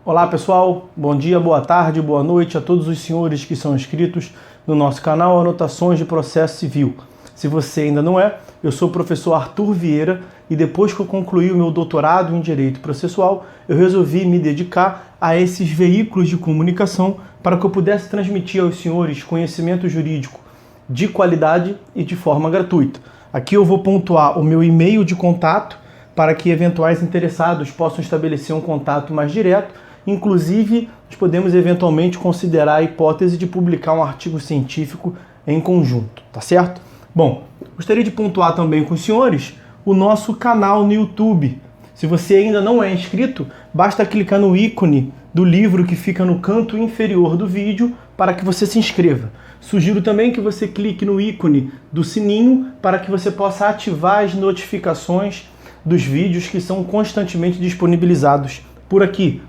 Olá pessoal, bom dia, boa tarde, boa noite a todos os senhores que são inscritos no nosso canal Anotações de Processo Civil. Se você ainda não é, eu sou o professor Arthur Vieira e depois que eu concluí o meu doutorado em Direito Processual, eu resolvi me dedicar a esses veículos de comunicação para que eu pudesse transmitir aos senhores conhecimento jurídico de qualidade e de forma gratuita. Aqui eu vou pontuar o meu e-mail de contato para que eventuais interessados possam estabelecer um contato mais direto. Inclusive, nós podemos eventualmente considerar a hipótese de publicar um artigo científico em conjunto, tá certo? Bom, gostaria de pontuar também com os senhores o nosso canal no YouTube. Se você ainda não é inscrito, basta clicar no ícone do livro que fica no canto inferior do vídeo para que você se inscreva. Sugiro também que você clique no ícone do sininho para que você possa ativar as notificações dos vídeos que são constantemente disponibilizados por aqui.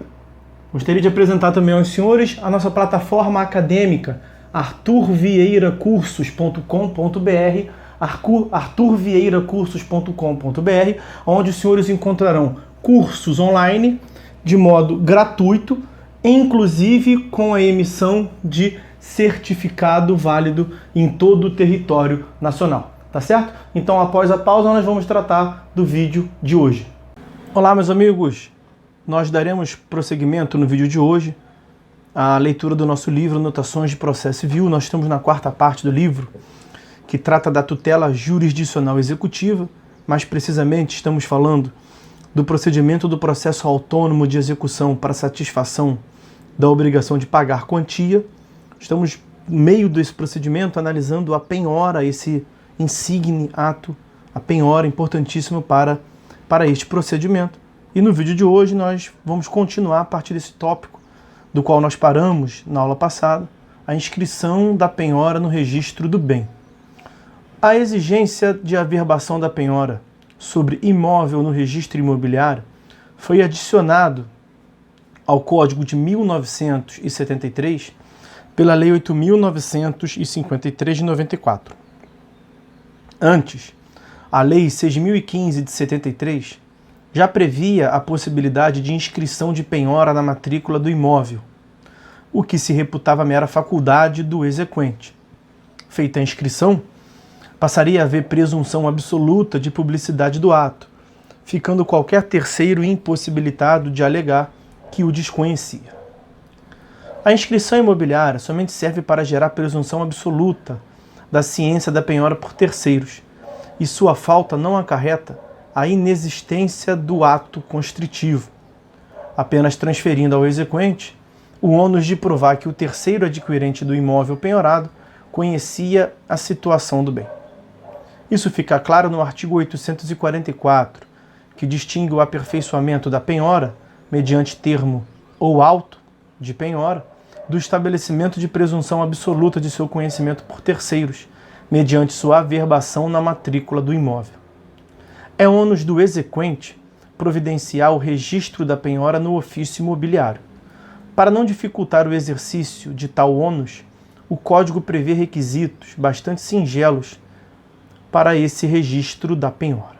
Gostaria de apresentar também aos senhores a nossa plataforma acadêmica, arturvieiracursos.com.br, arturvieiracursos.com.br, onde os senhores encontrarão cursos online de modo gratuito, inclusive com a emissão de certificado válido em todo o território nacional. Tá certo? Então, após a pausa, nós vamos tratar do vídeo de hoje. Olá, meus amigos! Nós daremos prosseguimento no vídeo de hoje à leitura do nosso livro Anotações de Processo Civil. Nós estamos na quarta parte do livro, que trata da tutela jurisdicional executiva. Mais precisamente, estamos falando do procedimento do processo autônomo de execução para satisfação da obrigação de pagar quantia. Estamos, no meio desse procedimento, analisando a penhora, esse insigne ato, a penhora importantíssimo para este procedimento. E no vídeo de hoje nós vamos continuar a partir desse tópico do qual nós paramos na aula passada, a inscrição da penhora no registro do bem. A exigência de averbação da penhora sobre imóvel no registro imobiliário foi adicionado ao Código de 1973 pela Lei 8.953 de 94. Antes, a Lei 6.015 de 73 já previa a possibilidade de inscrição de penhora na matrícula do imóvel, o que se reputava mera faculdade do exequente. Feita a inscrição, passaria a haver presunção absoluta de publicidade do ato, ficando qualquer terceiro impossibilitado de alegar que o desconhecia. A inscrição imobiliária somente serve para gerar presunção absoluta da ciência da penhora por terceiros, e sua falta não acarreta a inexistência do ato constritivo, apenas transferindo ao exequente o ônus de provar que o terceiro adquirente do imóvel penhorado conhecia a situação do bem. Isso fica claro no artigo 844, que distingue o aperfeiçoamento da penhora, mediante termo ou auto de penhora, do estabelecimento de presunção absoluta de seu conhecimento por terceiros, mediante sua averbação na matrícula do imóvel. É ônus do exequente providenciar o registro da penhora no ofício imobiliário. Para não dificultar o exercício de tal ônus, o Código prevê requisitos bastante singelos para esse registro da penhora.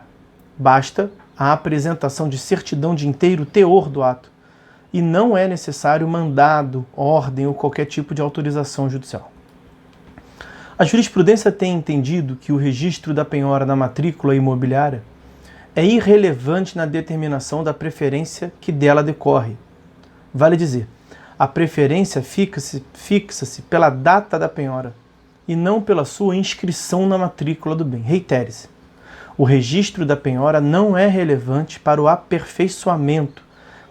Basta a apresentação de certidão de inteiro teor do ato, e não é necessário mandado, ordem ou qualquer tipo de autorização judicial. A jurisprudência tem entendido que o registro da penhora na matrícula imobiliária é irrelevante na determinação da preferência que dela decorre. Vale dizer, a preferência fixa-se pela data da penhora e não pela sua inscrição na matrícula do bem. Reitere-se, o registro da penhora não é relevante para o aperfeiçoamento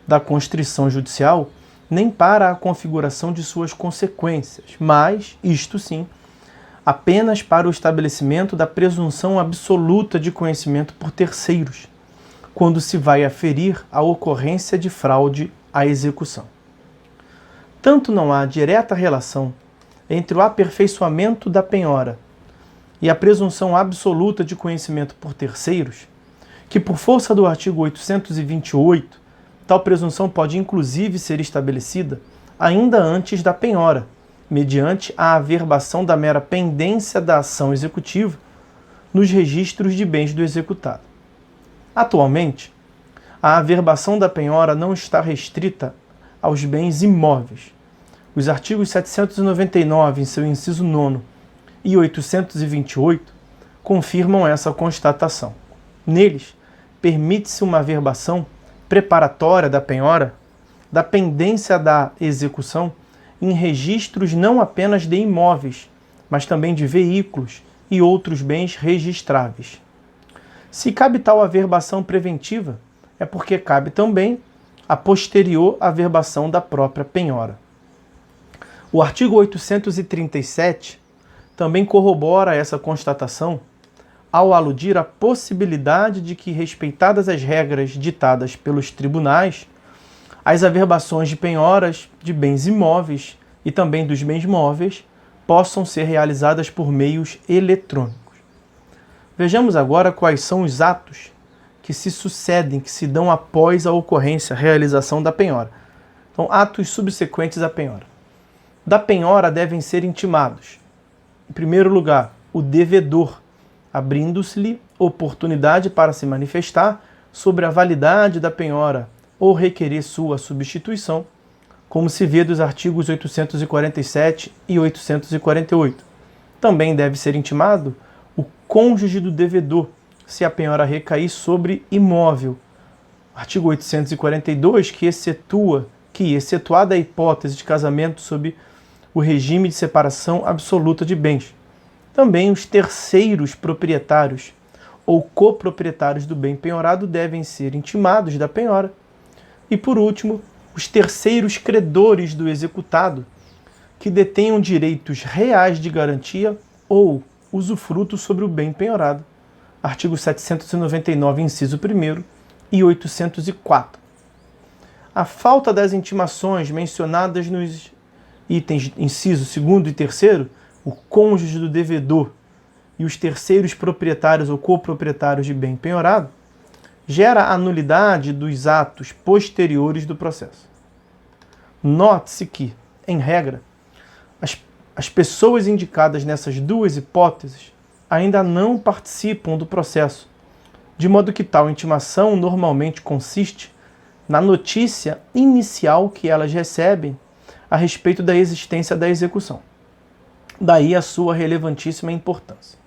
da constrição judicial, nem para a configuração de suas consequências, mas, isto sim, apenas para o estabelecimento da presunção absoluta de conhecimento por terceiros, quando se vai aferir a ocorrência de fraude à execução. Tanto não há direta relação entre o aperfeiçoamento da penhora e a presunção absoluta de conhecimento por terceiros, que por força do artigo 828, tal presunção pode inclusive ser estabelecida ainda antes da penhora, mediante a averbação da mera pendência da ação executiva nos registros de bens do executado. Atualmente, a averbação da penhora não está restrita aos bens imóveis. Os artigos 799, em seu inciso 9º, e 828 confirmam essa constatação. Neles, permite-se uma averbação preparatória da penhora, da pendência da execução, em registros não apenas de imóveis, mas também de veículos e outros bens registráveis. Se cabe tal averbação preventiva, é porque cabe também a posterior averbação da própria penhora. O artigo 837 também corrobora essa constatação ao aludir à possibilidade de que, respeitadas as regras ditadas pelos tribunais, as averbações de penhoras de bens imóveis e também dos bens móveis possam ser realizadas por meios eletrônicos. Vejamos agora quais são os atos que se sucedem, que se dão após a ocorrência, a realização da penhora. Então, atos subsequentes à penhora. Da penhora devem ser intimados, em primeiro lugar, o devedor, abrindo-se-lhe oportunidade para se manifestar sobre a validade da penhora ou requerer sua substituição, como se vê dos artigos 847 e 848. Também deve ser intimado o cônjuge do devedor, se a penhora recair sobre imóvel. Artigo 842, que excetuada a hipótese de casamento sob o regime de separação absoluta de bens, também os terceiros proprietários ou coproprietários do bem penhorado devem ser intimados da penhora. E, por último, os terceiros credores do executado, que detenham direitos reais de garantia ou usufruto sobre o bem penhorado. Artigo 799, inciso 1º e 804. A falta das intimações mencionadas nos itens inciso 2º e 3º, o cônjuge do devedor e os terceiros proprietários ou coproprietários de bem penhorado, gera a nulidade dos atos posteriores do processo. Note-se que, em regra, as pessoas indicadas nessas duas hipóteses ainda não participam do processo, de modo que tal intimação normalmente consiste na notícia inicial que elas recebem a respeito da existência da execução. Daí a sua relevantíssima importância.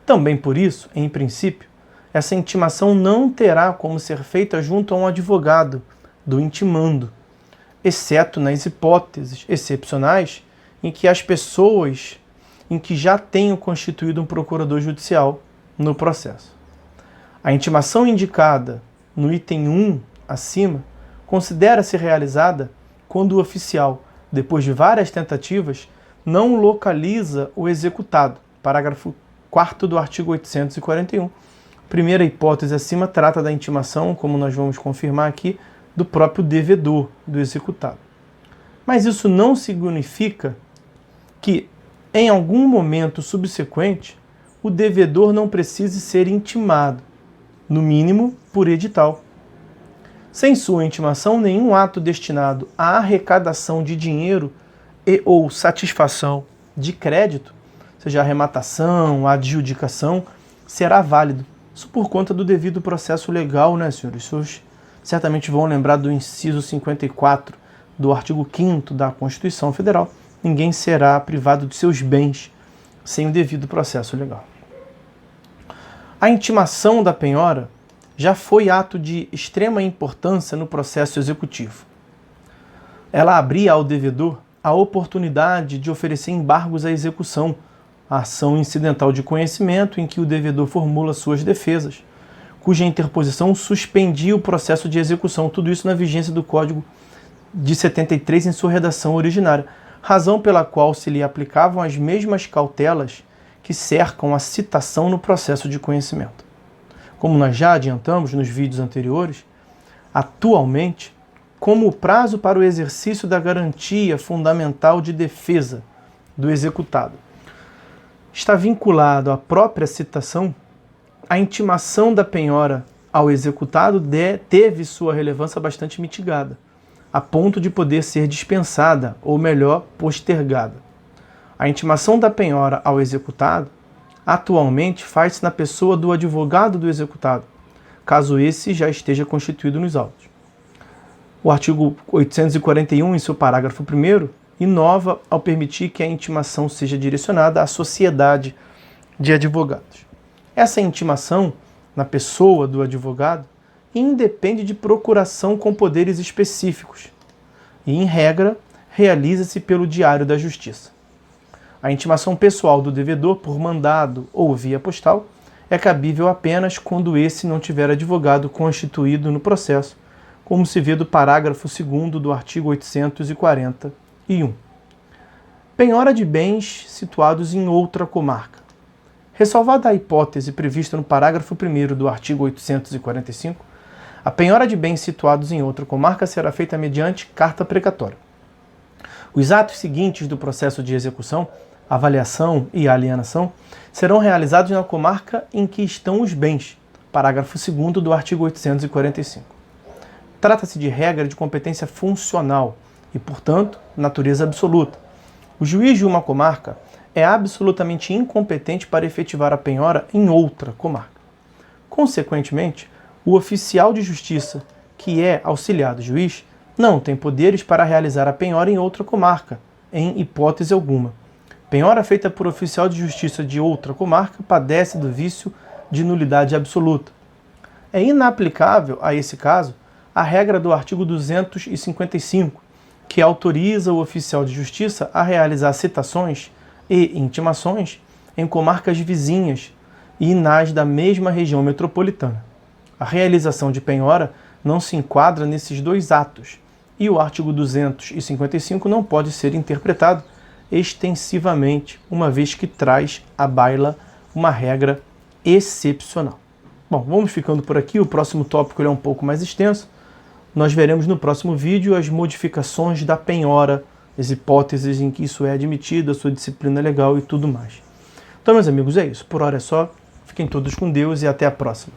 Também por isso, em princípio, essa intimação não terá como ser feita junto a um advogado do intimando, exceto nas hipóteses excepcionais em que as pessoas em que já tenham constituído um procurador judicial no processo. A intimação indicada no item 1 acima considera-se realizada quando o oficial, depois de várias tentativas, não localiza o executado. Parágrafo 4º do artigo 841. Primeira hipótese acima trata da intimação, como nós vamos confirmar aqui, do próprio devedor, do executado. Mas isso não significa que, em algum momento subsequente, o devedor não precise ser intimado, no mínimo por edital. Sem sua intimação, nenhum ato destinado à arrecadação de dinheiro e ou satisfação de crédito, seja arrematação, adjudicação, será válido. Isso por conta do devido processo legal, né, senhores? Os senhores certamente vão lembrar do inciso 54 do artigo 5º da Constituição Federal. Ninguém será privado de seus bens sem o devido processo legal. A intimação da penhora já foi ato de extrema importância no processo executivo. Ela abria ao devedor a oportunidade de oferecer embargos à execução, a ação incidental de conhecimento em que o devedor formula suas defesas, cuja interposição suspendia o processo de execução, tudo isso na vigência do Código de 73 em sua redação originária, razão pela qual se lhe aplicavam as mesmas cautelas que cercam a citação no processo de conhecimento. Como nós já adiantamos nos vídeos anteriores, atualmente, como o prazo para o exercício da garantia fundamental de defesa do executado está vinculado à própria citação, a intimação da penhora ao executado teve sua relevância bastante mitigada, a ponto de poder ser dispensada, ou melhor, postergada. A intimação da penhora ao executado atualmente faz-se na pessoa do advogado do executado, caso esse já esteja constituído nos autos. O artigo 841, em seu parágrafo 1º, inova ao permitir que a intimação seja direcionada à sociedade de advogados. Essa intimação, na pessoa do advogado, independe de procuração com poderes específicos e, em regra, realiza-se pelo Diário da Justiça. A intimação pessoal do devedor por mandado ou via postal é cabível apenas quando esse não tiver advogado constituído no processo, como se vê do parágrafo 2º do artigo 841. Penhora de bens situados em outra comarca. Ressalvada a hipótese prevista no parágrafo 1º do artigo 845, a penhora de bens situados em outra comarca será feita mediante carta precatória. Os atos seguintes do processo de execução, avaliação e alienação, serão realizados na comarca em que estão os bens, parágrafo 2º do artigo 845. Trata-se de regra de competência funcional e, portanto, natureza absoluta. O juiz de uma comarca é absolutamente incompetente para efetivar a penhora em outra comarca. Consequentemente, o oficial de justiça, que é auxiliar do juiz, não tem poderes para realizar a penhora em outra comarca, em hipótese alguma. Penhora feita por oficial de justiça de outra comarca padece do vício de nulidade absoluta. É inaplicável a esse caso a regra do artigo 255, que autoriza o oficial de justiça a realizar citações e intimações em comarcas vizinhas e nas da mesma região metropolitana. A realização de penhora não se enquadra nesses dois atos, e o artigo 255 não pode ser interpretado extensivamente, uma vez que traz à baila uma regra excepcional. Bom, vamos ficando por aqui. O próximo tópico é um pouco mais extenso. Nós veremos no próximo vídeo as modificações da penhora, as hipóteses em que isso é admitido, a sua disciplina legal e tudo mais. Então, meus amigos, é isso. Por hora é só. Fiquem todos com Deus e até a próxima.